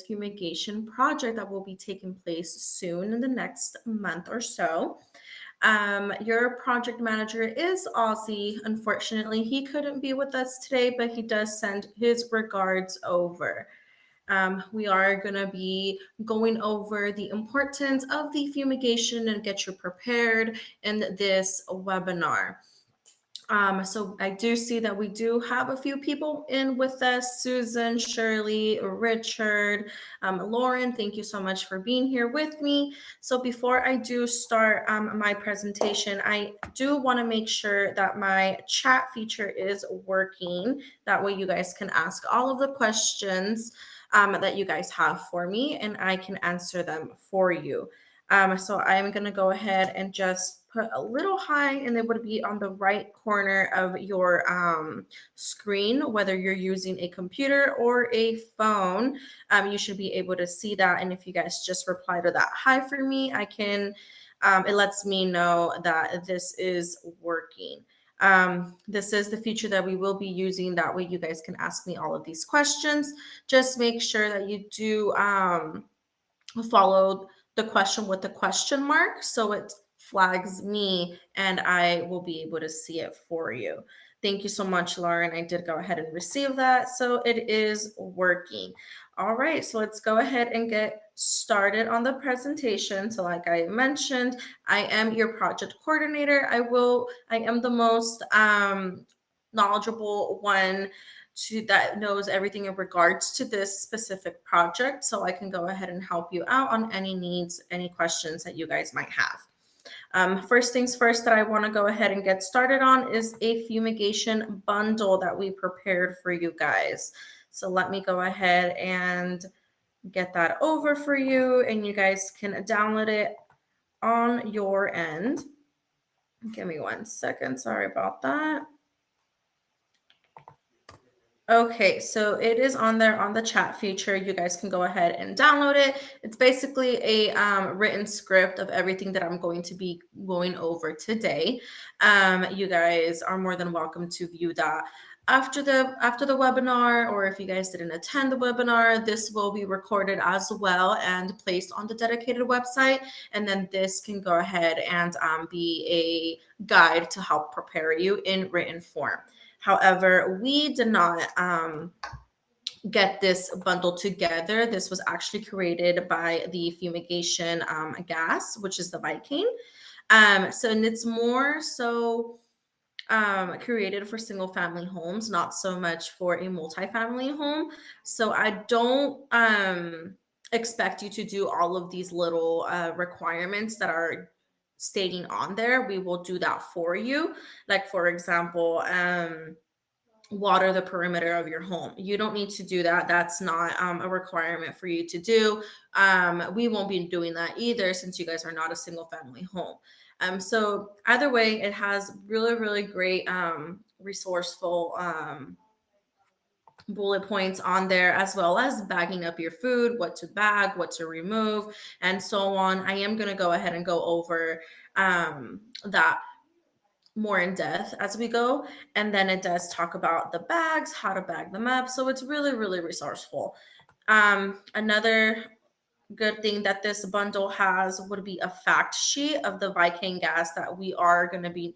fumigation project that will be taking place soon in the next month or so. Your project manager is Aussie. Unfortunately, he couldn't be with us today, but he does send his regards over. We are going to be going over the importance of the fumigation and get you prepared in this webinar. So I do see that we do have a few people in with us: Susan, Shirley, Richard, Lauren. Thank you so much for being here with me. So before I do start my presentation, I do want to make sure that my chat feature is working. That way you guys can ask all of the questions that you guys have for me, and I can answer them for you. So I'm going to go ahead and just put a little high, and it would be on the right corner of your screen, whether you're using a computer or a phone. You should be able to see that. And if you guys just reply to that hi for me, I can, it lets me know that this is working. This is the feature that we will be using. That way you guys can ask me all of these questions. Just make sure that you do follow the question with the question mark, so it flags me and I will be able to see it for you. Thank you so much, Lauren. I did go ahead and receive that, so it is working. All right, so let's go ahead and get started on the presentation. So like I mentioned, I am your project coordinator. I am the most knowledgeable one that knows everything in regards to this specific project. So I can go ahead and help you out on any needs, any questions that you guys might have. First things first that I want to go ahead and get started on is a fumigation bundle that we prepared for you guys. So let me go ahead and get that over for you, and you guys can download it on your end. Give me 1 second. Sorry about that. Okay, so it is on there on the chat feature. You guys can go ahead and download it. It's basically a written script of everything that I'm going to be going over today. You guys are more than welcome to view that after the webinar, or if you guys didn't attend the webinar, this will be recorded as well and placed on the dedicated website. And then this can go ahead and be a guide to help prepare you in written form. However, we did not get this bundle together. This was actually created by the fumigation gas, which is the Viking. And it's more so created for single family homes, not so much for a multi-family home. So I don't expect you to do all of these little requirements that are stating on there. We will do that for you. Like, for example, water the perimeter of your home. You don't need to do that. That's not a requirement for you to do. We won't be doing that either, since you guys are not a single family home. So either way, it has really, really great resourceful bullet points on there, as well as bagging up your food, what to bag, what to remove, and so on. I am going to go ahead and go over that more in depth as we go. And then it does talk about the bags, how to bag them up. So it's really, really resourceful. Another good thing that this bundle has would be a fact sheet of the Viking gas that we are going to be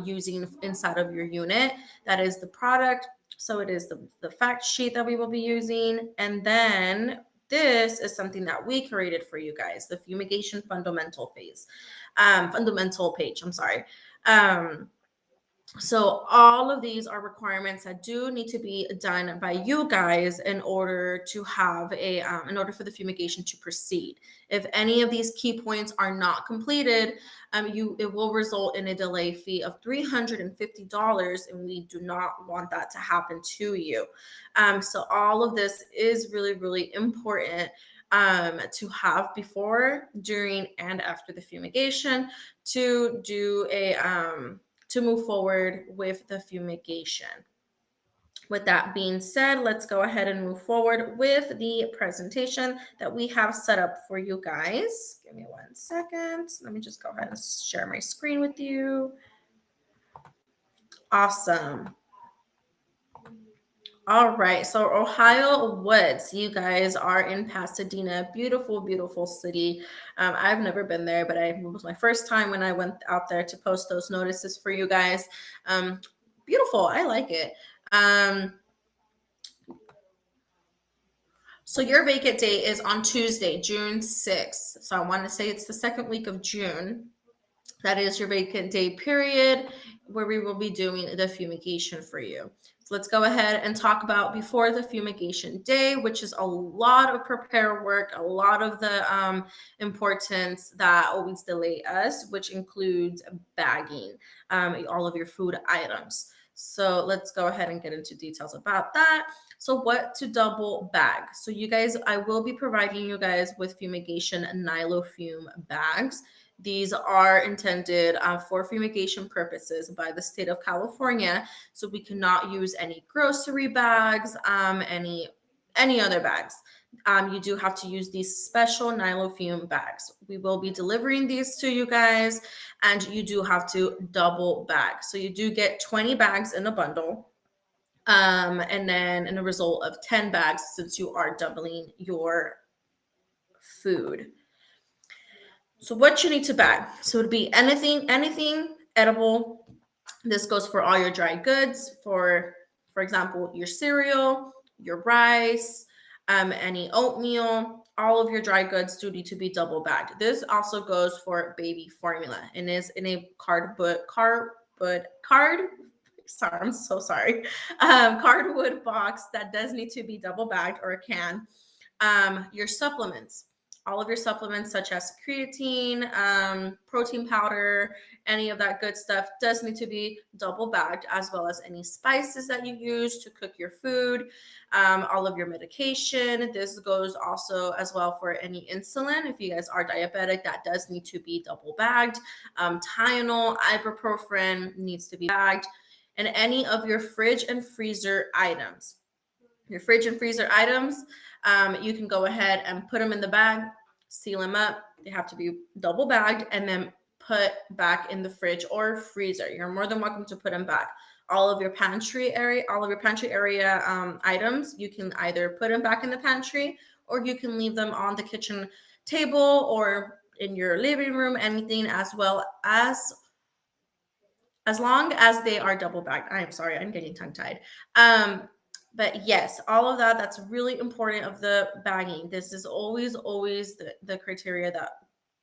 using inside of your unit. That is the product. So it is the fact sheet that we will be using. And then this is something that we created for you guys, the fumigation fundamental page. I'm sorry. So all of these are requirements that do need to be done by you guys in order to have in order for the fumigation to proceed. If any of these key points are not completed, it will result in a delay fee of $350, and we do not want that to happen to you. So all of this is really, really important to have before, during, and after the fumigation to do to move forward with the fumigation. With that being said, let's go ahead and move forward with the presentation that we have set up for you guys. Give me 1 second. Let me just go ahead and share my screen with you. Awesome. All right, so Ohio Woods, you guys are in Pasadena, beautiful, beautiful city. I've never been there, but it was my first time when I went out there to post those notices for you guys. Um, Beautiful, I like it. Um, so your vacant date is on Tuesday, June 6th. So I want to say it's the second week of June. That is your vacant day period where we will be doing the fumigation for you. So let's go ahead and talk about before the fumigation day, which is a lot of prepare work, a lot of the importance that always delay us, which includes bagging all of your food items. So let's go ahead and get into details about that. So what to double bag? So you guys, I will be providing you guys with fumigation Nilofume bags. These are intended for fumigation purposes by the state of California, so we cannot use any grocery bags, any other bags. You do have to use these special Nilofume bags. We will be delivering these to you guys, and you do have to double bag. So you do get 20 bags in a bundle. And then in a result of 10 bags, since you are doubling your food. So what you need to bag. So it'd be anything edible. This goes for all your dry goods, for example, your cereal, your rice, any oatmeal, all of your dry goods do need to be double bagged. This also goes for baby formula and is in a sorry, I'm so sorry. Cardwood box that does need to be double bagged, or a can. Your supplements, all of your supplements such as creatine, protein powder, any of that good stuff does need to be double bagged, as well as any spices that you use to cook your food, all of your medication. This goes also as well for any insulin. If you guys are diabetic, that does need to be double bagged. Tylenol, ibuprofen needs to be bagged, and any of your fridge and freezer items. Your fridge and freezer items, you can go ahead and put them in the bag, seal them up. They have to be double bagged and then put back in the fridge or freezer. You're more than welcome to put them back. All of your pantry area items, you can either put them back in the pantry, or you can leave them on the kitchen table or in your living room, anything, as long as they are double bagged. I'm sorry, I'm getting tongue tied. But yes, all of that, that's really important of the bagging. This is always the criteria that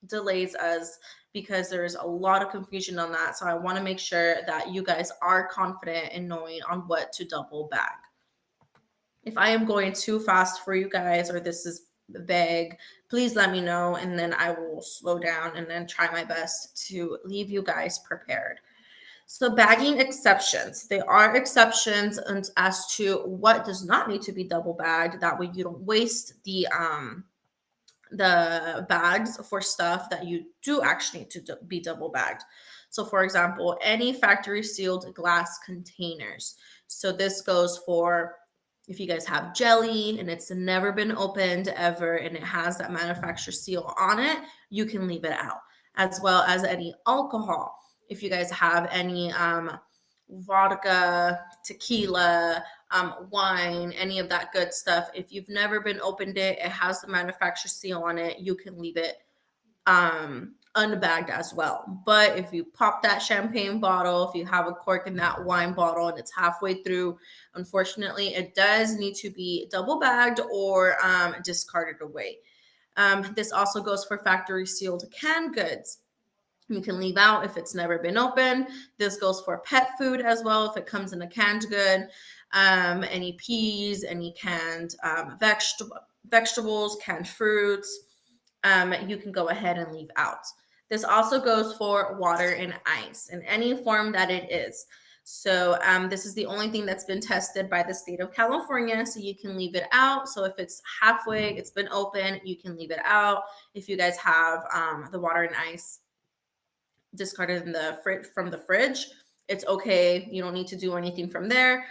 delays us, because there's a lot of confusion on that. So I want to make sure that you guys are confident in knowing on what to double bag. If I am going too fast for you guys, or this is vague, please let me know, and then I will slow down and then try my best to leave you guys prepared. So bagging exceptions. There are exceptions as to what does not need to be double bagged. That way you don't waste the bags for stuff that you do actually need to be double bagged. So for example, any factory sealed glass containers. So this goes for if you guys have jelly and it's never been opened ever and it has that manufacturer seal on it, you can leave it out. As well as any alcohol. If you guys have any vodka, tequila, wine, any of that good stuff, if you've never been opened it has the manufacturer seal on it, you can leave it unbagged as well. But if you pop that champagne bottle, if you have a cork in that wine bottle and it's halfway through, unfortunately, it does need to be double bagged or discarded away. This also goes for factory sealed canned goods. You can leave out if it's never been opened. This goes for pet food as well if it comes in a canned good. Any peas, any canned vegetables, canned fruits, you can go ahead and leave out. This also goes for water and ice in any form that it is. So this is the only thing that's been tested by the state of California, so you can leave it out. So if it's halfway, it's been open, you can leave it out. If you guys have the water and ice discarded in the from the fridge, it's okay. You don't need to do anything from there.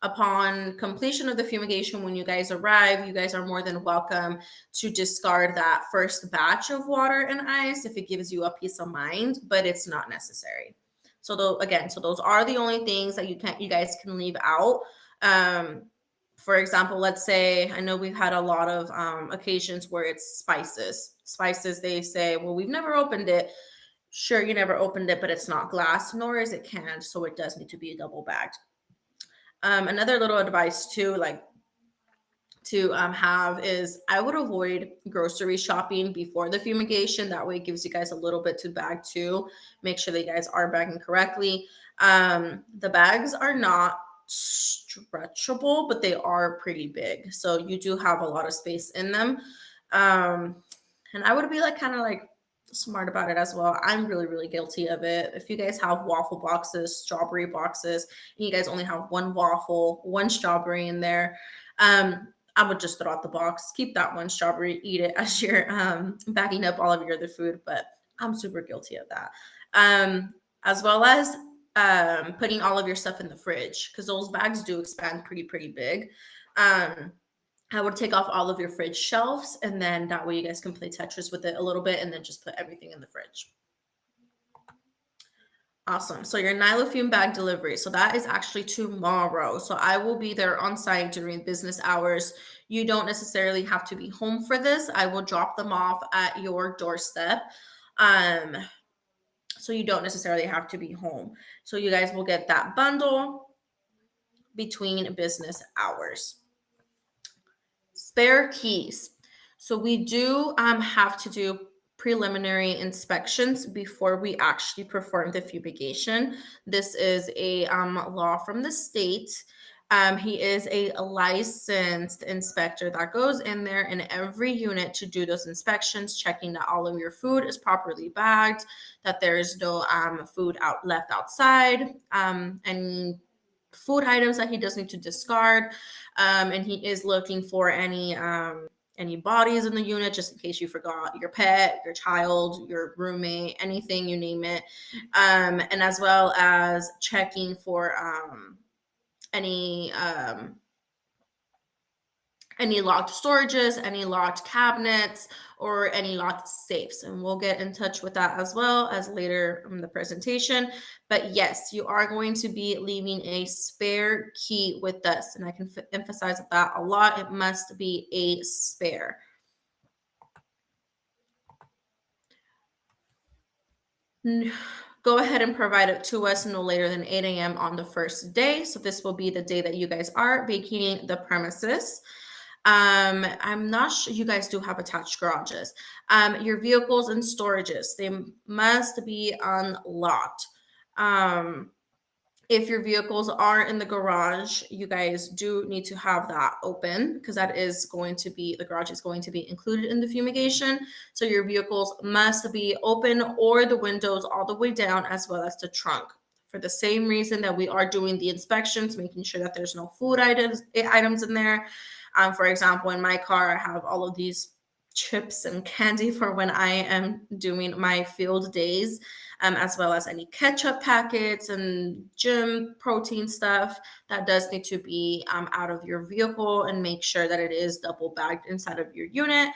Upon completion of the fumigation, when you guys arrive, you guys are more than welcome to discard that first batch of water and ice if it gives you a peace of mind, but it's not necessary. So those are the only things that you guys can leave out For example, let's say, I know we've had a lot of occasions where it's spices. Spices, they say, well, we've never opened it. Sure, you never opened it, but it's not glass, nor is it canned, so it does need to be double bagged. Another little advice too, like to have is I would avoid grocery shopping before the fumigation. That way it gives you guys a little bit to bag too. Make sure that you guys are bagging correctly. The bags are not stretchable, but they are pretty big. So you do have a lot of space in them. And I would be like kind of like smart about it as well. I'm really, really guilty of it. If you guys have waffle boxes, strawberry boxes, and you guys only have one waffle, one strawberry in there, I would just throw out the box, keep that one strawberry, eat it as you're backing up all of your other food. But I'm super guilty of that. As well as putting all of your stuff in the fridge, because those bags do expand pretty big. I would take off all of your fridge shelves, and then that way you guys can play Tetris with it a little bit and then just put everything in the fridge. Awesome. So your Nilofume bag delivery. So that is actually tomorrow. So I will be there on site during business hours. You don't necessarily have to be home for this. I will drop them off at your doorstep. So you don't necessarily have to be home. So you guys will get that bundle between business hours. Spare keys. So we do have to do preliminary inspections before we actually perform the fumigation. This is a law from the state. He is a licensed inspector that goes in there in every unit to do those inspections, checking that all of your food is properly bagged, that there is no food left outside, and food items that he does need to discard. And he is looking for any bodies in the unit, just in case you forgot your pet, your child, your roommate, anything, you name it. And as well as checking for any locked storages, any locked cabinets, or any locked safes. And we'll get in touch with that as well as later in the presentation. But yes, you are going to be leaving a spare key with us. And I can emphasize that a lot. It must be a spare. Go ahead and provide it to us no later than 8 a.m. on the first day. So this will be the day that you guys are vacating the premises. I'm not sure, you guys do have attached garages. Your vehicles and storages, they must be unlocked. If your vehicles are in the garage, you guys do need to have that open, because that is going to be, the garage is going to be included in the fumigation. So your vehicles must be open, or the windows all the way down, as well as the trunk. For the same reason that we are doing the inspections, making sure that there's no food items in there. For example, in my car, I have all of these chips and candy for when I am doing my field days, as well as any ketchup packets and gym protein stuff that does need to be out of your vehicle, and make sure that it is double bagged inside of your unit,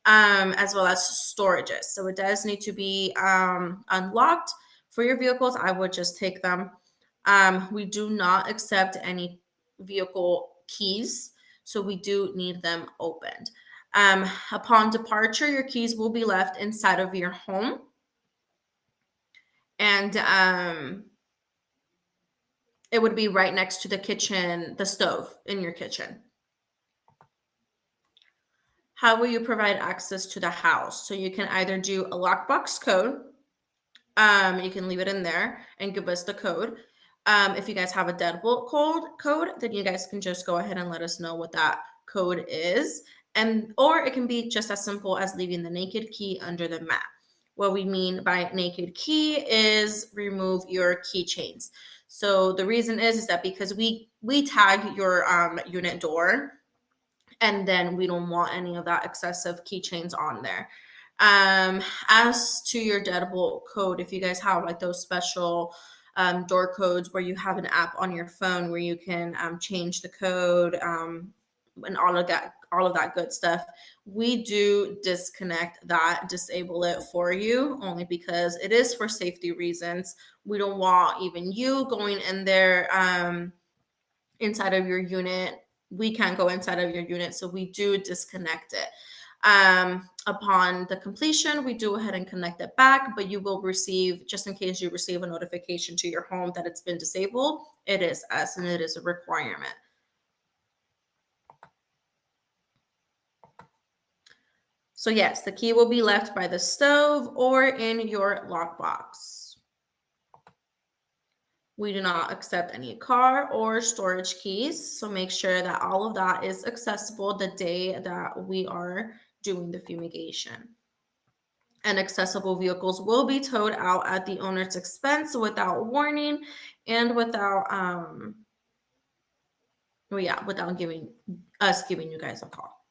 as well as storages. So it does need to be unlocked. For your vehicles, I would just take them. We do not accept any vehicle keys, so we do need them opened. Upon departure, your keys will be left inside of your home. And it would be right next to the kitchen, the stove in your kitchen. How will you provide access to the house? So you can either do a lockbox code. You can leave it in there and give us the code. If you guys have a deadbolt code, then you guys can just go ahead and let us know what that code is. Or it can be just as simple as leaving the naked key under the mat. What we mean by naked key is remove your keychains. So the reason is that because we tag your unit door, and then we don't want any of that excessive keychains on there. As to your deadbolt code, if you guys have like those special door codes where you have an app on your phone where you can change the code, and all of that good stuff, we do disable it for you, only because it is for safety reasons. We don't want even you going in there inside of your unit. We can't go inside of your unit, so we do disconnect it. Upon the completion, we do go ahead and connect it back, but you will receive, just in case you receive a notification to your home that it's been disabled, it is us and it is a requirement. So yes, the key will be left by the stove or in your lockbox. We do not accept any car or storage keys, so make sure that all of that is accessible the day that we are doing the fumigation. And accessible vehicles will be towed out at the owner's expense without warning and without without giving you guys a call.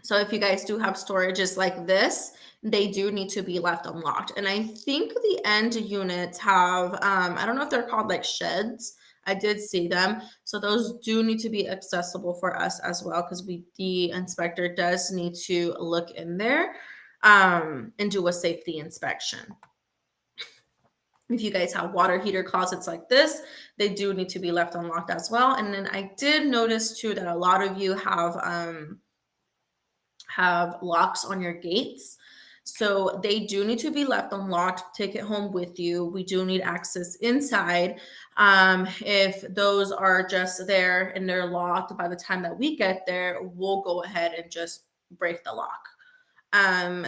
So if you guys do have storages like this, they do need to be left unlocked. And I think the end units have, I don't know if they're called like sheds. I did see them. So those do need to be accessible for us as well, because the inspector does need to look in there and do a safety inspection. If you guys have water heater closets like this, they do need to be left unlocked as well. And then I did notice too that a lot of you have locks on your gates. So they do need to be left unlocked. Take it home with you. We do need access inside. If those are just there and they're locked, by the time that we get there, we'll go ahead and just break the lock.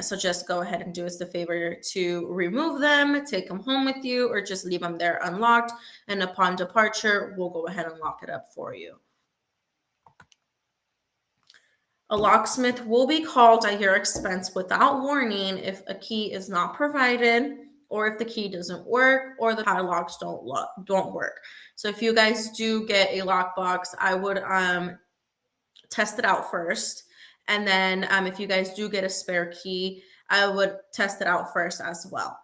So just go ahead and do us the favor to remove them, take them home with you, or just leave them there unlocked. And upon departure, we'll go ahead and lock it up for you. A locksmith will be called at your expense without warning if a key is not provided, or if the key doesn't work, or the padlocks don't work. So if you guys do get a lockbox, I would test it out first. And then if you guys do get a spare key, I would test it out first as well.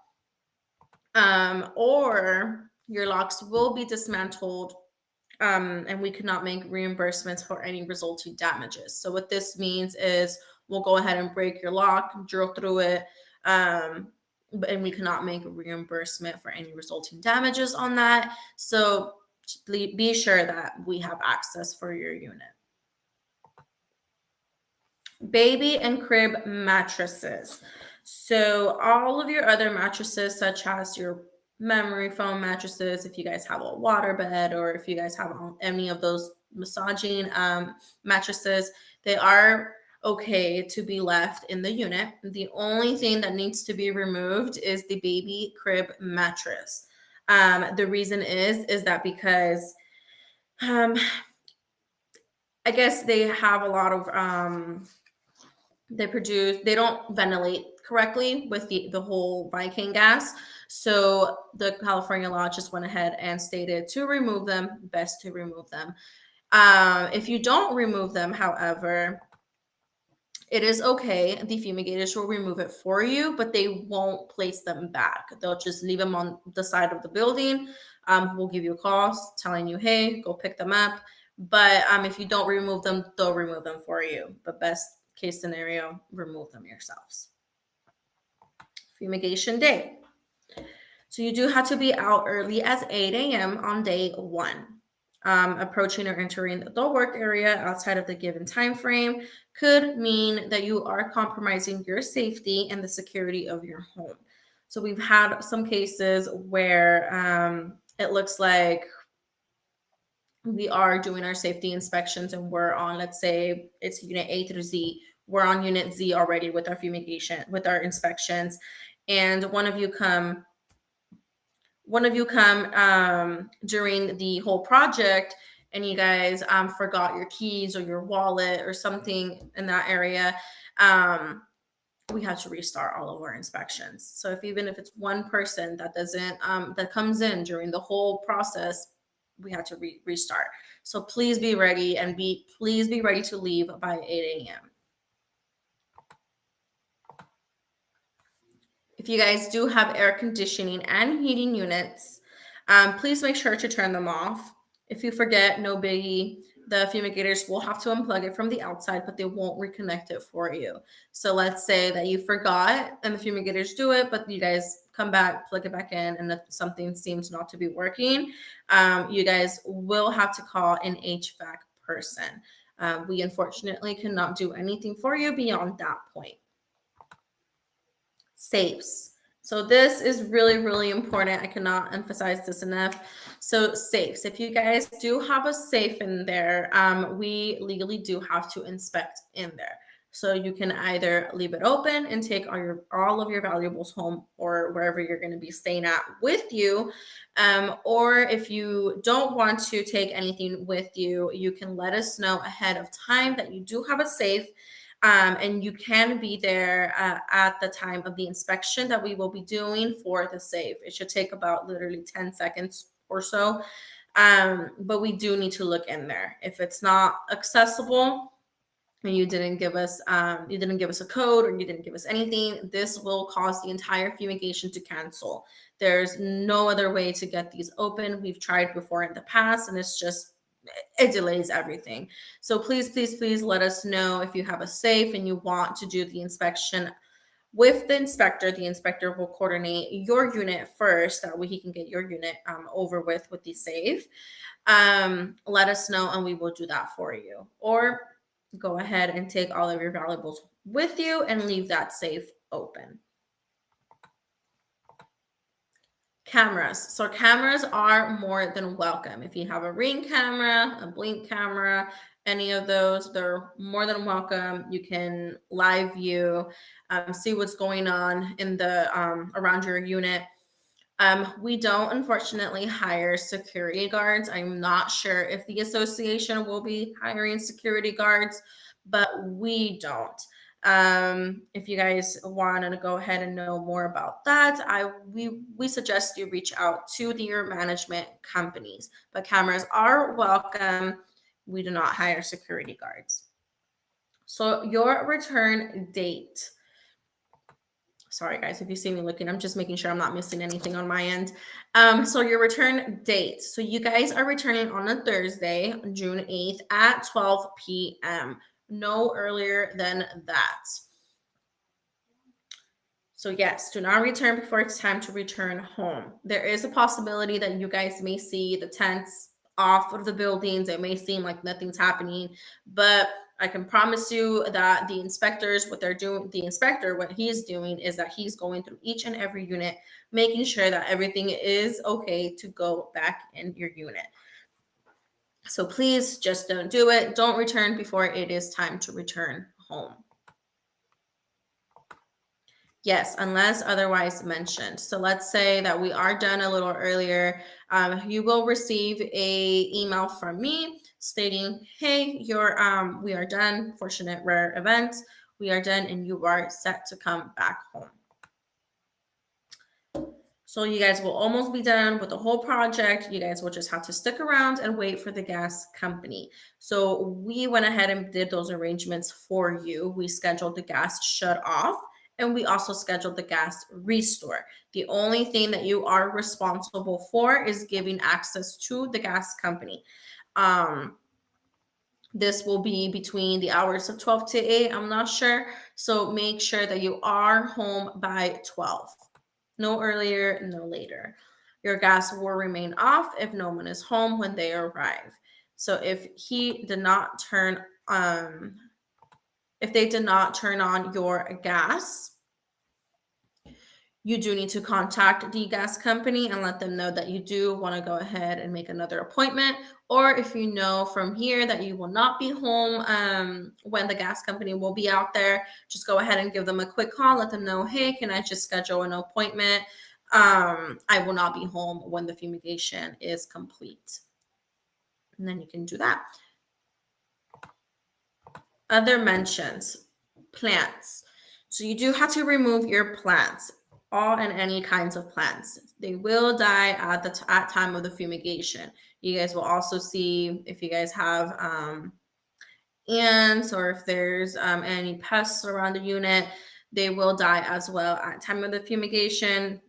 Or your locks will be dismantled and we could not make reimbursements for any resulting damages. So what this means is we'll go ahead and break your lock, drill through it, and we cannot make a reimbursement for any resulting damages on that. So be sure that we have access for your unit. Baby and crib mattresses. So all of your other mattresses, such as your memory foam mattresses, if you guys have a water bed, or if you guys have any of those massaging mattresses, they are okay to be left in the unit. The only thing that needs to be removed is the baby crib mattress. The reason is that because I guess they have a lot of they don't ventilate correctly with the whole Viking gas. So the California law just went ahead and stated to remove them, best to remove them. If you don't remove them, however, it is okay. The fumigators will remove it for you, but they won't place them back. They'll just leave them on the side of the building. We'll give you a call telling you, hey, go pick them up. But if you don't remove them, they'll remove them for you. But best case scenario, remove them yourselves. Fumigation day. So you do have to be out early as 8 a.m. on day 1. Approaching or entering the work area outside of the given time frame could mean that you are compromising your safety and the security of your home. So we've had some cases where it looks like we are doing our safety inspections and we're on, let's say it's unit A through Z. We're on unit Z already with our fumigation, with our inspections. And one of you come during the whole project and you guys forgot your keys or your wallet or something in that area. We have to restart all of our inspections. So even if it's one person that doesn't, that comes in during the whole process, we have to restart. So please be ready and please be ready to leave by 8 a.m. If you guys do have air conditioning and heating units, please make sure to turn them off. If you forget, no biggie. The fumigators will have to unplug it from the outside, but they won't reconnect it for you. So let's say that you forgot and the fumigators do it, but you guys come back, plug it back in, and if something seems not to be working, you guys will have to call an HVAC person. We unfortunately cannot do anything for you beyond that point. Safes. So this is really, really important. I cannot emphasize this enough. So safes, if you guys do have a safe in there, we legally do have to inspect in there. So you can either leave it open and take all of your valuables home or wherever you're going to be staying at with you. Or if you don't want to take anything with you, you can let us know ahead of time that you do have a safe. And you can be there at the time of the inspection that we will be doing for the safe. It should take about literally 10 seconds or so. But we do need to look in there. If it's not accessible and you didn't give us a code or you didn't give us anything, this will cause the entire fumigation to cancel. There's no other way to get these open. We've tried before in the past, and it delays everything. So please, please, please let us know if you have a safe and you want to do the inspection with the inspector. The inspector will coordinate your unit first. That way he can get your unit over with the safe. Let us know and we will do that for you. Or go ahead and take all of your valuables with you and leave that safe open. Cameras. So cameras are more than welcome. If you have a Ring camera, a Blink camera, any of those, they're more than welcome. You can live view, see what's going on in the around your unit. We don't unfortunately hire security guards. I'm not sure if the association will be hiring security guards, but we don't. If you guys want to go ahead and know more about that, we suggest you reach out to your management companies. But cameras are welcome. We do not hire security guards. So your return date. Sorry, guys, if you see me looking, I'm just making sure I'm not missing anything on my end. So your return date. So you guys are returning on a Thursday, June 8th at 12 p.m. No earlier than that. So yes, do not return before it's time to return home. There is a possibility that you guys may see the tents off of the buildings. It may seem like nothing's happening, but I can promise you that the inspectors, what he's doing is that he's going through each and every unit, making sure that everything is okay to go back in your unit. So please just don't do it. Don't return before it is time to return home. Yes, unless otherwise mentioned. So let's say that we are done a little earlier. You will receive a email from me stating, "Hey, we are done. Fortunate rare event. We are done, and you are set to come back home." So you guys will almost be done with the whole project. You guys will just have to stick around and wait for the gas company. So we went ahead and did those arrangements for you. We scheduled the gas shut off. And we also scheduled the gas restore. The only thing that you are responsible for is giving access to the gas company. This will be between the hours of 12 to 8. I'm not sure. So make sure that you are home by 12. No earlier, no later. Your gas will remain off if no one is home when they arrive. So if they did not turn on your gas, you do need to contact the gas company and let them know that you do want to go ahead and make another appointment. Or if you know from here that you will not be home when the gas company will be out there, just go ahead and give them a quick call. Let them know, "Hey, can I just schedule an appointment? I will not be home when the fumigation is complete." And then you can do that. Other mentions, plants. So you do have to remove your plants, all and any kinds of plants. They will die at time of the fumigation. You guys will also see if you guys have ants or if there's any pests around the unit, they will die as well at time of the fumigation.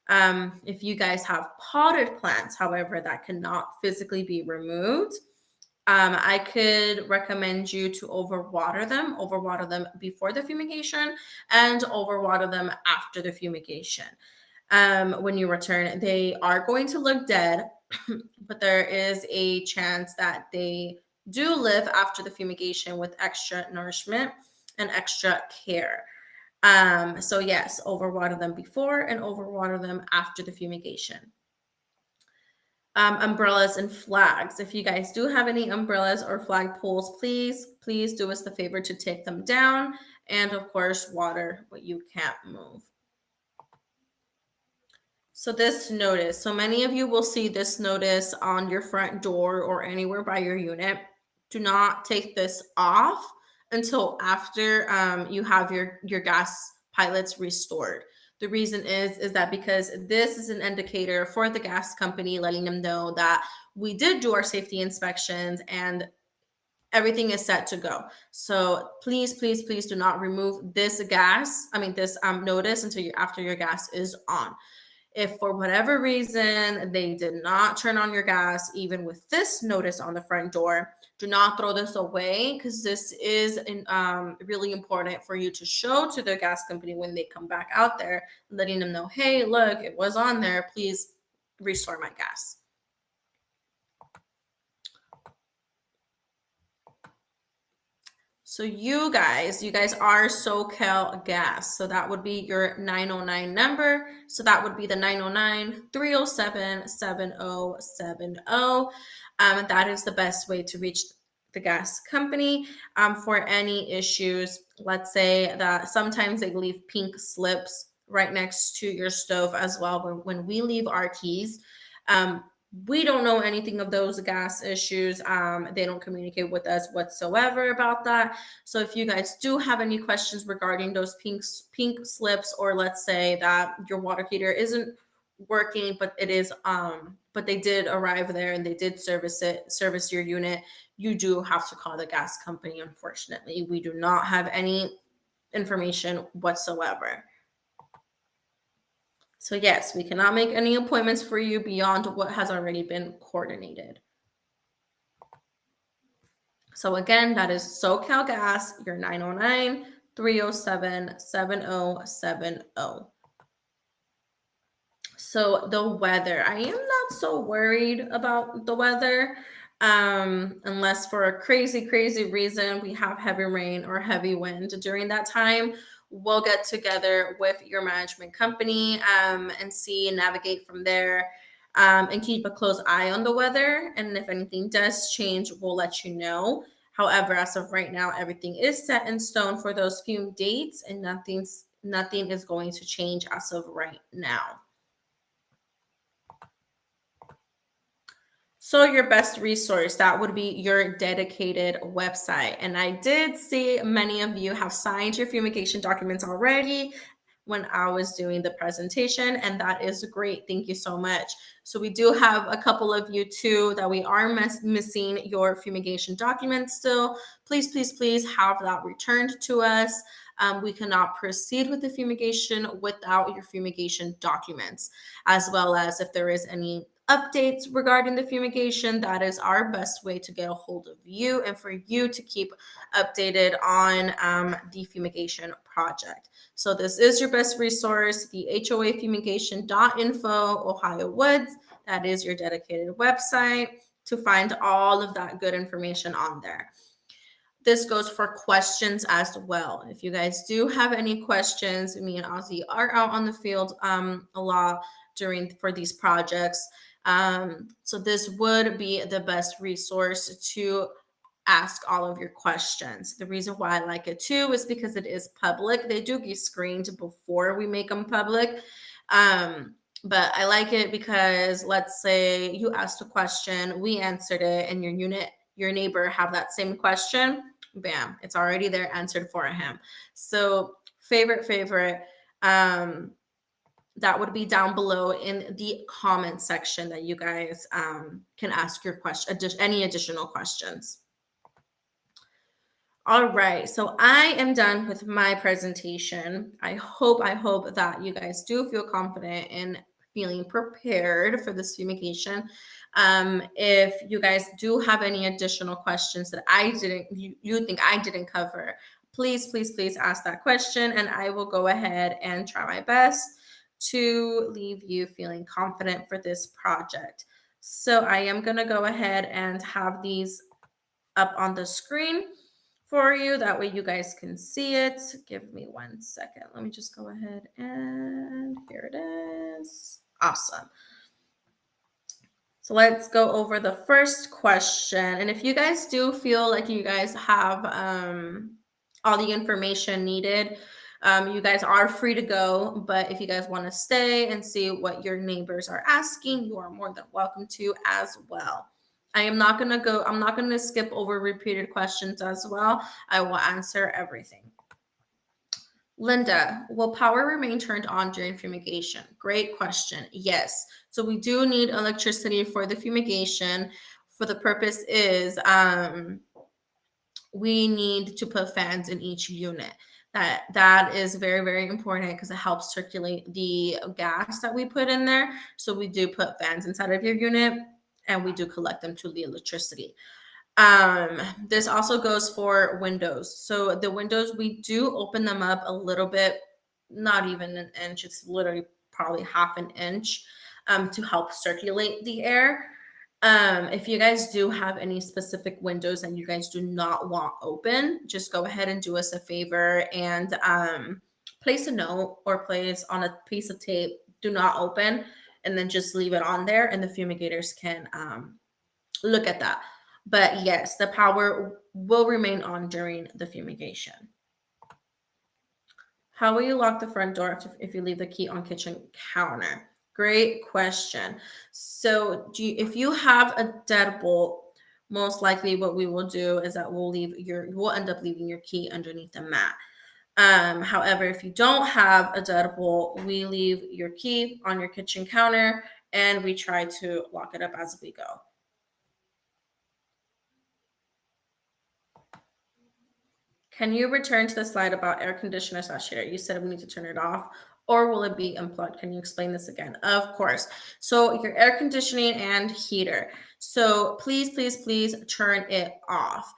If you guys have potted plants, however, that cannot physically be removed, I could recommend you to overwater them before the fumigation and overwater them after the fumigation. when you return. They are going to look dead, but there is a chance that they do live after the fumigation with extra nourishment and extra care. So yes, overwater them before and overwater them after the fumigation. Umbrellas and flags. If you guys do have any umbrellas or flag poles, please do us the favor to take them down, and of course water what you can't move. So this notice, so many of you will see this notice on your front door or anywhere by your unit. Do not take this off until after you have your gas pilots restored. The reason is that because this is an indicator for the gas company, letting them know that we did do our safety inspections and everything is set to go. So please do not remove this notice until after your gas is on. If for whatever reason they did not turn on your gas, even with this notice on the front door, do not throw this away, because this is really important for you to show to the gas company when they come back out there, letting them know, hey, look, it was on there. Please restore my gas. So you guys are SoCal Gas. So that would be your 909 number. So that would be the 909-307-7070. That is the best way to reach the gas company for any issues. Let's say that sometimes they leave pink slips right next to your stove as well when we leave our keys. We don't know anything of those gas issues. They don't communicate with us whatsoever about that. So if you guys do have any questions regarding those pink slips, or let's say that your water heater isn't working, but it is, but they did arrive there and they did service your unit, you do have to call the gas company. Unfortunately, we do not have any information whatsoever. So yes, we cannot make any appointments for you beyond what has already been coordinated. So again, that is SoCal Gas, your 909-307-7070. So the weather, I am not so worried about the weather, unless for a crazy reason we have heavy rain or heavy wind during that time. We'll get together with your management company and navigate from there, and keep a close eye on the weather. And if anything does change, we'll let you know. However, as of right now, everything is set in stone for those few dates, and nothing is going to change as of right now. So your best resource, that would be your dedicated website. And I did see many of you have signed your fumigation documents already when I was doing the presentation, and that is great. Thank you so much. So we do have a couple of you too that we are missing your fumigation documents still. Please have that returned to us. We cannot proceed with the fumigation without your fumigation documents, as well as if there is any updates regarding the fumigation. That is our best way to get a hold of you and for you to keep updated on the fumigation project. So this is your best resource, the hoafumigation.info, Ohio Woods. That is your dedicated website to find all of that good information on there. This goes for questions as well. If you guys do have any questions, me and Ozzy are out on the field a lot for these projects. So this would be the best resource to ask all of your questions. The reason why I like it too is because it is public. They do get screened before we make them public. But I like it because let's say you asked a question, we answered it, and your neighbor have that same question, bam, it's already there answered for him. So favorite, that would be down below in the comment section that you guys can ask your any additional questions. All right, so I am done with my presentation. I hope that you guys do feel confident in feeling prepared for this fumigation. If you guys do have any additional questions that you think I didn't cover, please ask that question, and I will go ahead and try my best to leave you feeling confident for this project. So I am going to go ahead and have these up on the screen for you. That way you guys can see it. Give me 1 second. Let me just go ahead and here it is. Awesome. So let's go over the first question. And if you guys do feel like you guys have all the information needed, you guys are free to go. But if you guys want to stay and see what your neighbors are asking, you are more than welcome to as well. I'm not going to skip over repeated questions as well. I will answer everything. Linda, will power remain turned on during fumigation? Great question. Yes. So we do need electricity for the fumigation. For the purpose is we need to put fans in each unit. That is very, very important because it helps circulate the gas that we put in there. So we do put fans inside of your unit and we do collect them to the electricity. This also goes for windows. So the windows, we do open them up a little bit, not even an inch, it's literally probably half an inch to help circulate the air. If you guys do have any specific windows and you guys do not want open, just go ahead and do us a favor and place a note or place on a piece of tape, do not open, and then just leave it on there and the fumigators can look at that. But yes, the power will remain on during the fumigation. How will you lock the front door if you leave the key on kitchen counter? Great question. So if you have a deadbolt, most likely what we will do is that we'll end up leaving your key underneath the mat. However, if you don't have a deadbolt, we leave your key on your kitchen counter and we try to lock it up as we go. Can you return to the slide about air conditioner / heater? You said we need to turn it off, or will it be unplugged? Can you explain this again? Of course. So your air conditioning and heater. So please, please, please turn it off.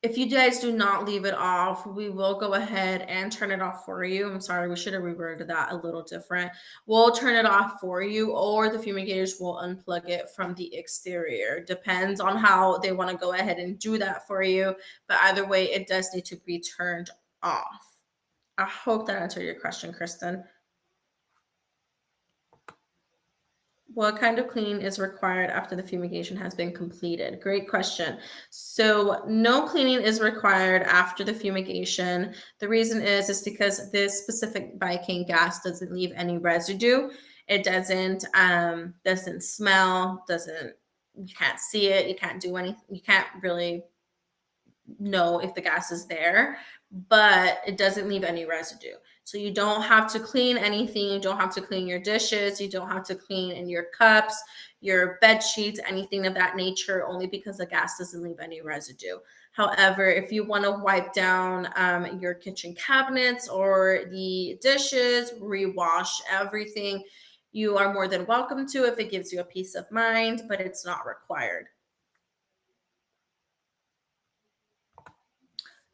If you guys do not leave it off, we will go ahead and turn it off for you. I'm sorry, we should have reworded that a little different. We'll turn it off for you, or the fumigators will unplug it from the exterior. Depends on how they want to go ahead and do that for you. But either way, it does need to be turned off. I hope that answered your question, Kristen. What kind of cleaning is required after the fumigation has been completed? Great question. So no cleaning is required after the fumigation. The reason is because this specific bicane gas doesn't leave any residue. It doesn't smell, you can't see it, you can't do anything, you can't really know if the gas is there, but it doesn't leave any residue. So you don't have to clean anything. You don't have to clean your dishes. You don't have to clean in your cups, your bed sheets, anything of that nature, only because the gas doesn't leave any residue. However, if you want to wipe down your kitchen cabinets or the dishes, rewash everything, you are more than welcome to if it gives you a peace of mind, but it's not required.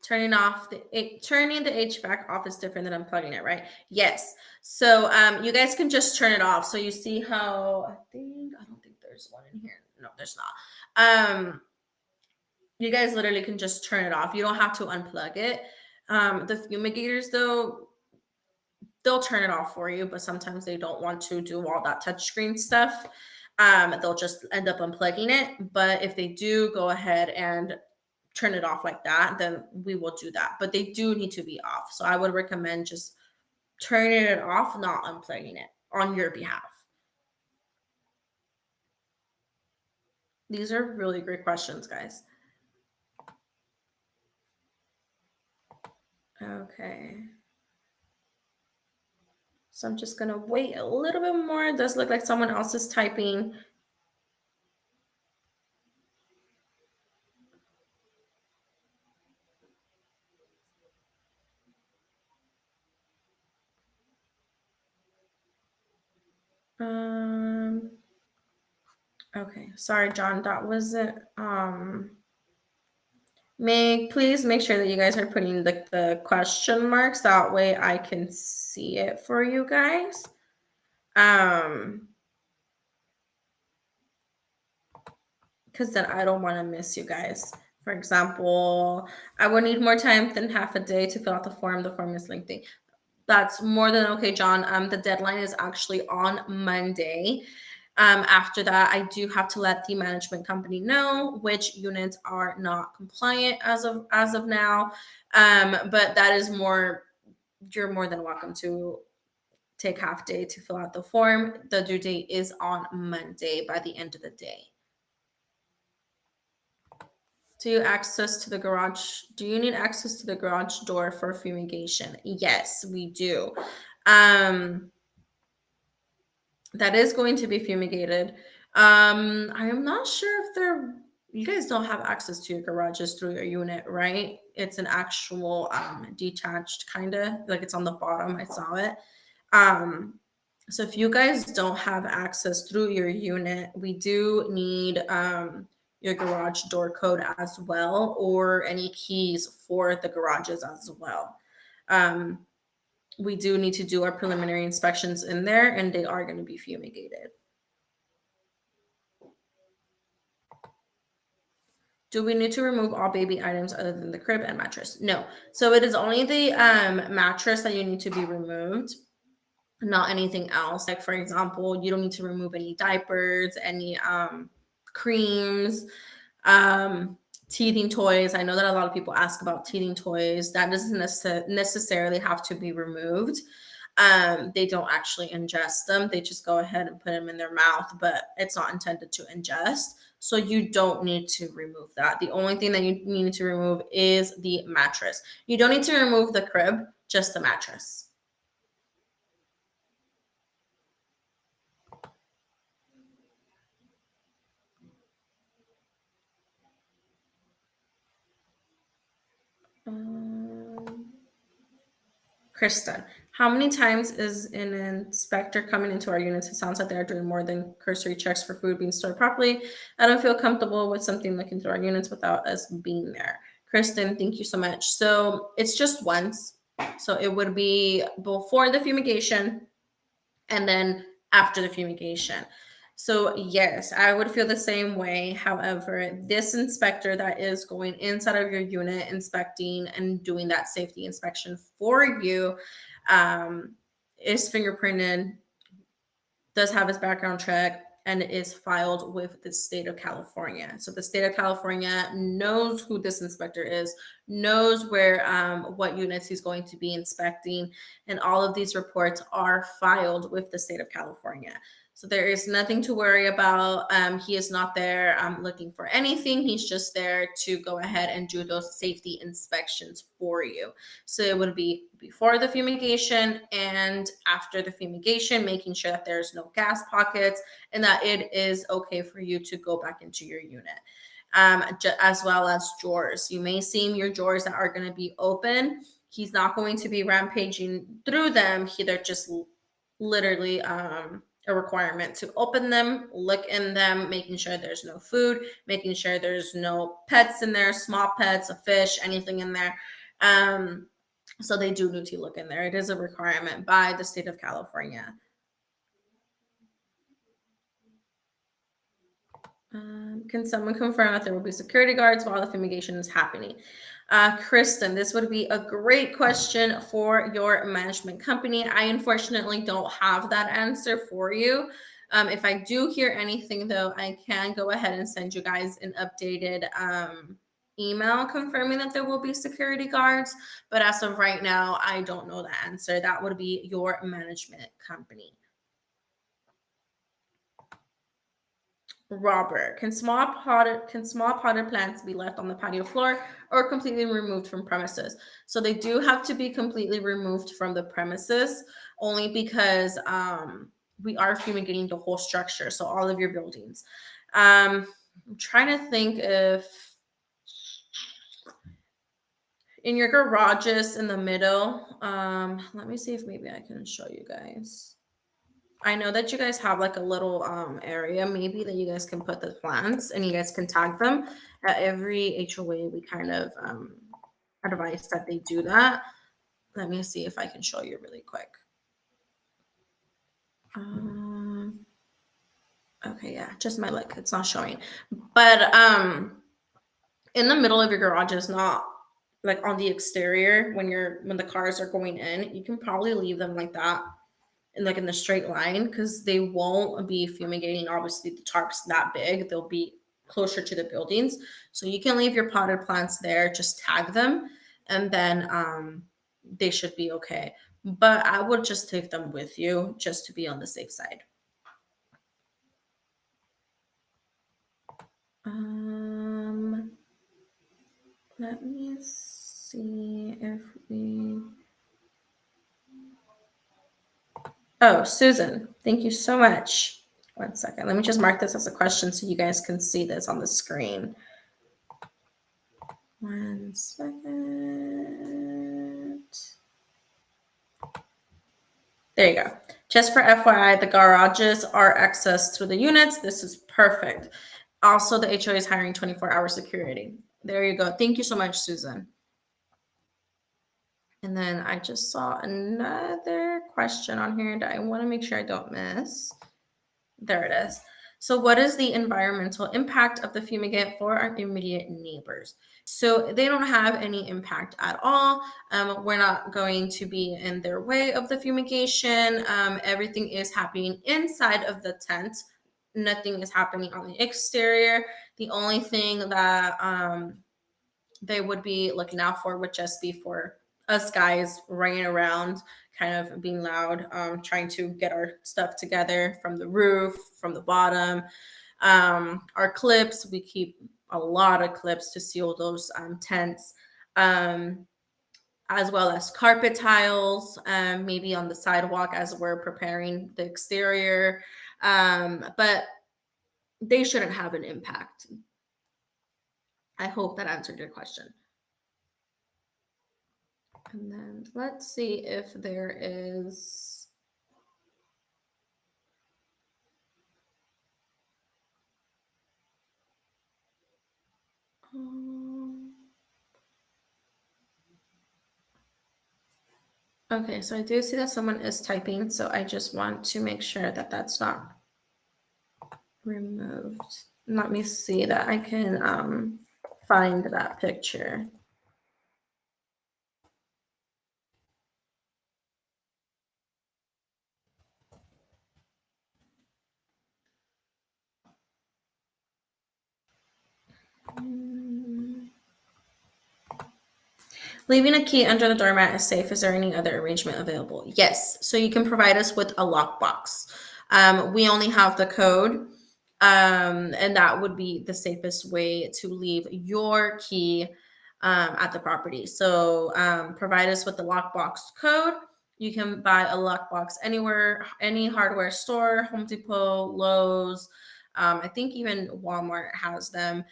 Turning the HVAC off is different than unplugging it, right? Yes. So you guys can just turn it off. So you see how I don't think there's one in here. No, there's not. You guys literally can just turn it off. You don't have to unplug it. The fumigators though, they'll turn it off for you, but sometimes they don't want to do all that touchscreen stuff. They'll just end up unplugging it. But if they do go ahead and turn it off like that, then we will do that. But they do need to be off. So I would recommend just turning it off, not unplugging it on your behalf. These are really great questions, guys. Okay. So I'm just going to wait a little bit more. It does look like someone else is typing. Okay. Sorry, John. That wasn't Please make sure that you guys are putting the question marks. That way I can see it for you guys. Because then I don't want to miss you guys. For example, I would need more time than half a day to fill out the form. The form is lengthy. That's more than okay, John. The deadline is actually on Monday. After that, I do have to let the management company know which units are not compliant as of now. But that is more. You're more than welcome to take half day to fill out the form. The due date is on Monday by the end of the day. Do you access to the garage? Do you need access to the garage door for fumigation? Yes, we do. Um, that is going to be fumigated. I am not sure if they're. You guys don't have access to your garages through your unit, right? It's an actual detached kind of like it's on the bottom. I saw it. Um, so if you guys don't have access through your unit, we do need your garage door code as well, or any keys for the garages as well. Um, we do need to do our preliminary inspections in there, and they are going to be fumigated. Do we need to remove all baby items other than the crib and mattress? No. So it is only the mattress that you need to be removed, not anything else. Like for example, you don't need to remove any diapers, any creams, um, teething toys. I know that a lot of people ask about teething toys. That doesn't necessarily have to be removed. They don't actually ingest them. They just go ahead and put them in their mouth, but it's not intended to ingest. So you don't need to remove that. The only thing that you need to remove is the mattress. You don't need to remove the crib, just the mattress. Kristen, how many times is an inspector coming into our units? It sounds like they're doing more than cursory checks for food being stored properly. I don't feel comfortable with something looking through our units without us being there. Kristen, thank you so much. So it's just once. So it would be before the fumigation and then after the fumigation. So, yes, I would feel the same way. However, this inspector that is going inside of your unit, inspecting and doing that safety inspection for you, um, is fingerprinted, does have his background check, and is filed with the state of California. So the state of California knows who this inspector is, knows where what units he's going to be inspecting, and all of these reports are filed with the state of California. So there is nothing to worry about. He is not there looking for anything. He's just there to go ahead and do those safety inspections for you. So it would be before the fumigation and after the fumigation, making sure that there's no gas pockets and that it is okay for you to go back into your unit. As well as drawers. You may see your drawers that are going to be open. He's not going to be rampaging through them. They're just literally a requirement to open them, look in them, making sure there's no food, making sure there's no pets in there, small pets, a fish, anything in there. So they do need to look in there. It is a requirement by the state of California. Can someone confirm that there will be security guards while the fumigation is happening? Kristen, this would be a great question for your management company. I unfortunately don't have that answer for you. If I do hear anything, though, I can go ahead and send you guys an updated email confirming that there will be security guards. But as of right now, I don't know the answer. That would be your management company. Robert, can small potted plants be left on the patio floor or completely removed from premises? So they do have to be completely removed from the premises, only because we are fumigating the whole structure, so all of your buildings. I'm trying to think if in your garages in the middle. Let me see if maybe I can show you guys. I know that you guys have like a little area maybe that you guys can put the plants and you guys can tag them. At every HOA, we kind of advise that they do that. Let me see if I can show you really quick. Um, okay, yeah, just my look. It's not showing. But in the middle of your garage is not like on the exterior when the cars are going in. You can probably leave them like that in like in the straight line because they won't be fumigating. Obviously, the tarp's that big; they'll be closer to the buildings. So you can leave your potted plants there. Just tag them, and then they should be okay. But I would just take them with you just to be on the safe side. Um, Let me see if we. Oh, Susan, thank you so much. One second. Let me just mark this as a question so you guys can see this on the screen. One second. There you go. Just for FYI, the garages are accessed through the units. This is perfect. Also, the HOA is hiring 24-hour security. There you go. Thank you so much, Susan. And then I just saw another question on here that I want to make sure I don't miss. There it is. So, what is the environmental impact of the fumigant for our immediate neighbors? So, they don't have any impact at all. We're not going to be in their way of the fumigation. Everything is happening inside of the tent. Nothing is happening on the exterior. The only thing that they would be looking out for would just be for us guys running around, kind of being loud, trying to get our stuff together from the roof, from the bottom. Our clips, we keep a lot of clips to seal those tents, as well as carpet tiles, maybe on the sidewalk as we're preparing the exterior. But they shouldn't have an impact. I hope that answered your question. And then let's see if there is. Okay, so I do see that someone is typing, so I just want to make sure that that's not removed. Let me see that I can find that picture. Leaving a key under the doormat is safe. Is there any other arrangement available? Yes. So you can provide us with a lockbox. We only have the code, and that would be the safest way to leave your key at the property. So provide us with the lockbox code. You can buy a lockbox anywhere, any hardware store, Home Depot, Lowe's. I think even Walmart has them.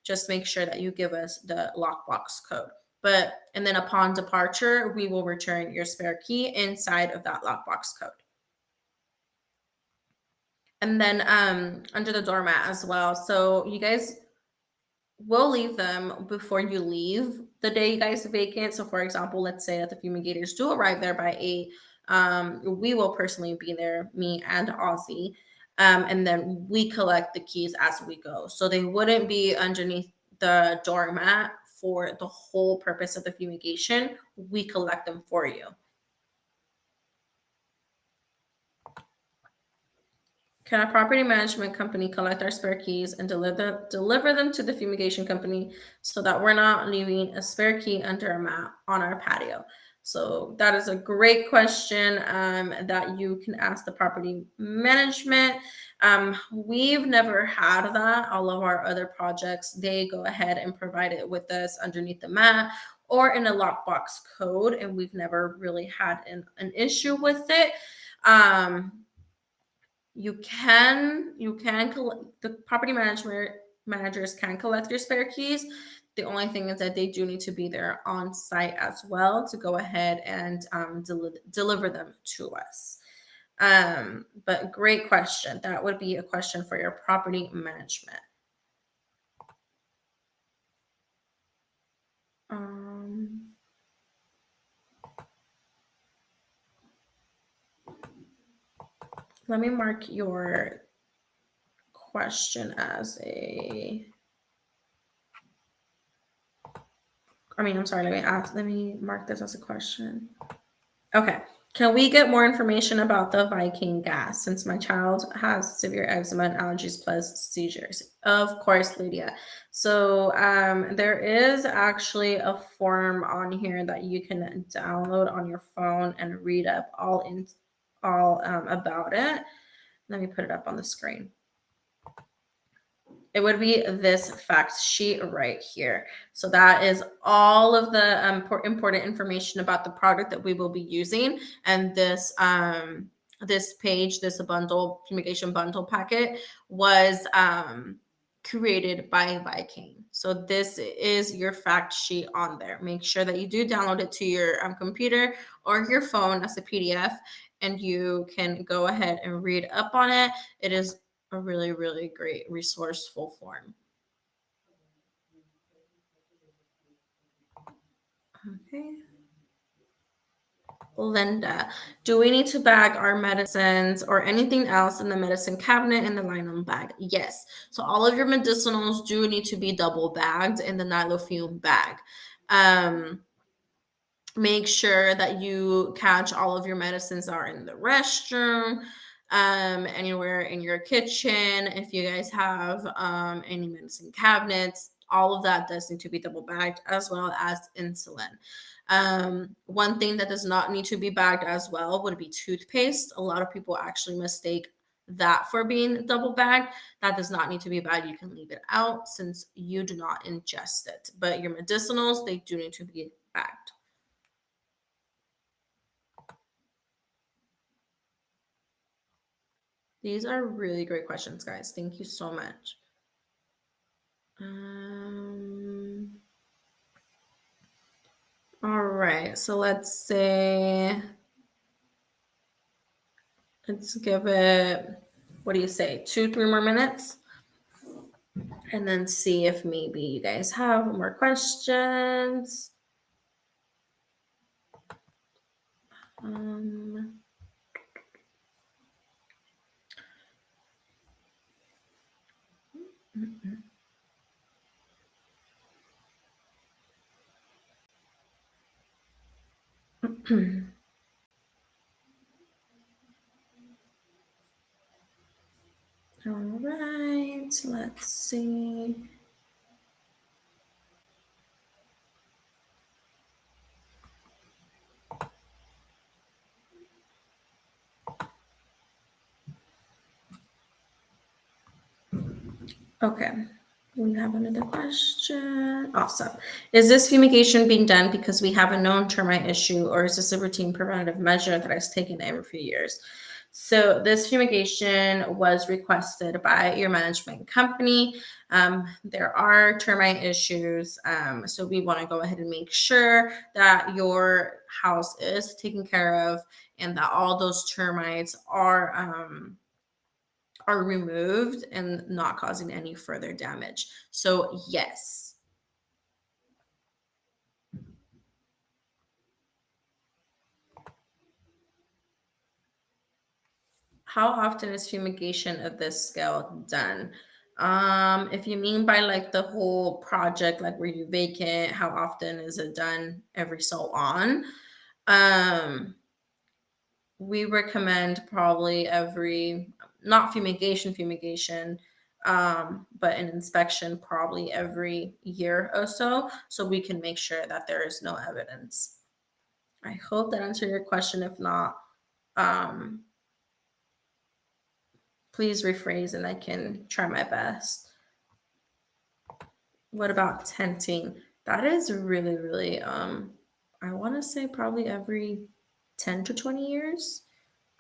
Just make sure that you give us the lockbox code. And then upon departure, we will return your spare key inside of that lockbox code. And then under the doormat as well. So you guys will leave them before you leave the day you guys vacant. So for example, let's say that the fumigators do arrive there by 8. We will personally be there, me and Ozzy. And then we collect the keys as we go. So they wouldn't be underneath the doormat for the whole purpose of the fumigation. We collect them for you. Can a property management company collect our spare keys and deliver them to the fumigation company so that we're not leaving a spare key under a mat on our patio? So that is a great question that you can ask the property management. We've never had that. All of our other projects, they go ahead and provide it with us underneath the mat or in a lockbox code, and we've never really had an issue with it. You can the property managers can collect your spare keys. The only thing is that they do need to be there on site as well to go ahead and deliver them to us. But great question. That would be a question for your property management. Um, Let me mark your question as I'm sorry, let me mark this as a question. Okay. Can we get more information about the Viking gas since my child has severe eczema and allergies plus seizures? Of course, Lydia. So there is actually a form on here that you can download on your phone and read up all about it. Let me put it up on the screen. It would be this fact sheet right here. So that is all of the important information about the product that we will be using. And this page, this fumigation bundle packet was created by Viking. So this is your fact sheet on there. Make sure that you do download it to your computer or your phone as a PDF, and you can go ahead and read up on it. It is a really, really great resourceful form. Okay. Linda, do we need to bag our medicines or anything else in the medicine cabinet in the nylon bag? Yes. So all of your medicinals do need to be double bagged in the Nylofume bag. Make sure that you catch all of your medicines are in the restroom, anywhere in your kitchen. If you guys have any medicine cabinets, all of that does need to be double bagged, as well as insulin. One thing that does not need to be bagged as well would be toothpaste. A lot of people actually mistake that for being double bagged. That does not need to be bagged. You can leave it out since you do not ingest it. But your medicinals, they do need to be bagged. These are really great questions, guys. Thank you so much. All right, so let's give it, what do you say, 2-3 more minutes? And then see if maybe you guys have more questions. All right, let's see. Okay, we have another question. Awesome. Is this fumigation being done because we have a known termite issue, or is this a routine preventative measure that is taken every few years? So this fumigation was requested by your management company. There are termite issues, so we want to go ahead and make sure that your house is taken care of and that all those termites are removed and not causing any further damage. So yes. How often is fumigation of this scale done? If you mean by like the whole project, like where you vacant, how often is it done? Every so on. We recommend probably every, not fumigation, but an inspection probably every year or so, so we can make sure that there is no evidence. I hope that answered your question. If not, please rephrase and I can try my best. What about tenting? That is really, really, I want to say probably every 10 to 20 years.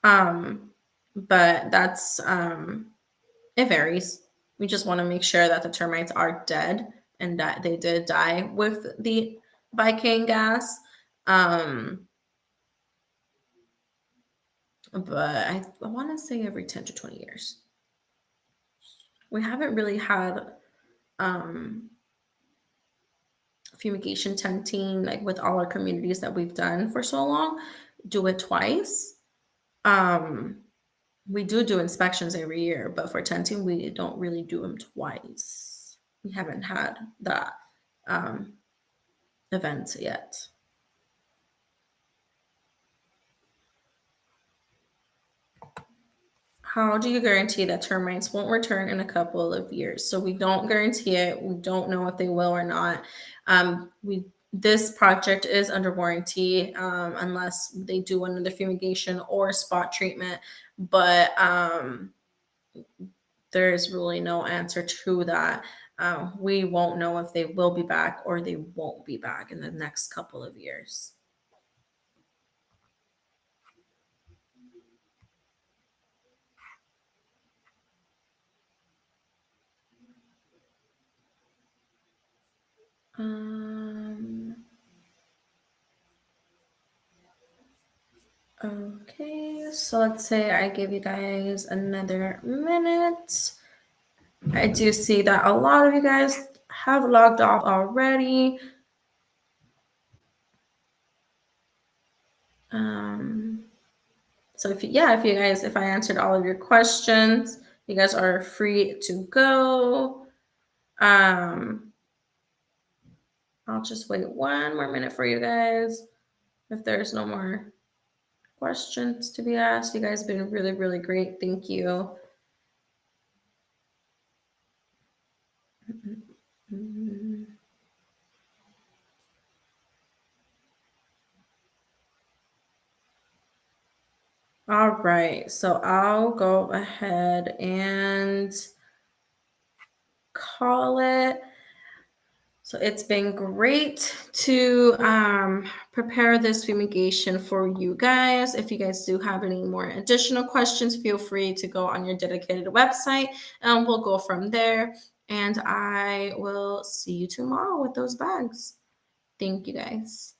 But that's, it varies. We just want to make sure that the termites are dead and that they did die with the Viking gas. but I want to say every 10 to 20 years. We haven't really had um, fumigation tenting like with all our communities that we've done for so long. Do it twice. Um, we do inspections every year, but for tenting, we don't really do them twice. We haven't had that um, event yet. How do you guarantee that termites won't return in a couple of years? So we don't guarantee it. We don't know if they will or not. We This project is under warranty unless they do another fumigation or spot treatment. But there is really no answer to that. We won't know if they will be back or they won't be back in the next couple of years. Um, okay, so let's say I give you guys another minute. I do see that a lot of you guys have logged off already. Um, so if I answered all of your questions, you guys are free to go. I'll just wait one more minute for you guys. If there's no more questions to be asked, you guys have been really, really great. Thank you. All right, so I'll go ahead and call it. So it's been great to prepare this fumigation for you guys. If you guys do have any more additional questions, feel free to go on your dedicated website and we'll go from there. And I will see you tomorrow with those bags. Thank you guys.